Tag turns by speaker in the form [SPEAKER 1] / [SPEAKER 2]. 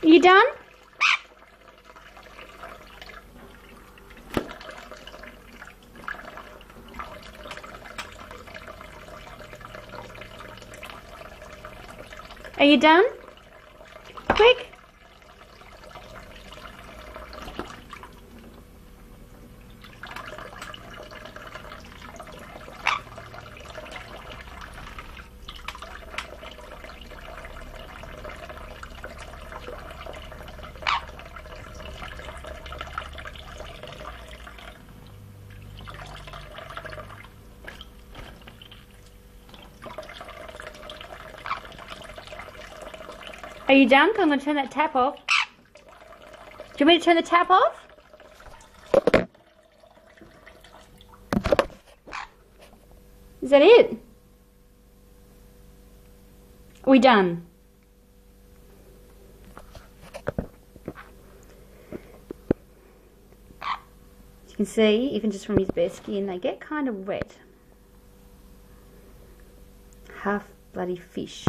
[SPEAKER 1] Are you done? Are you done? Quick. Are you done? 'Cause I'm going to turn that tap off. Do you want me to turn the tap off? Is that it? Are we done? As you can see, even just from his bare skin, they get kind of wet. Half bloody fish.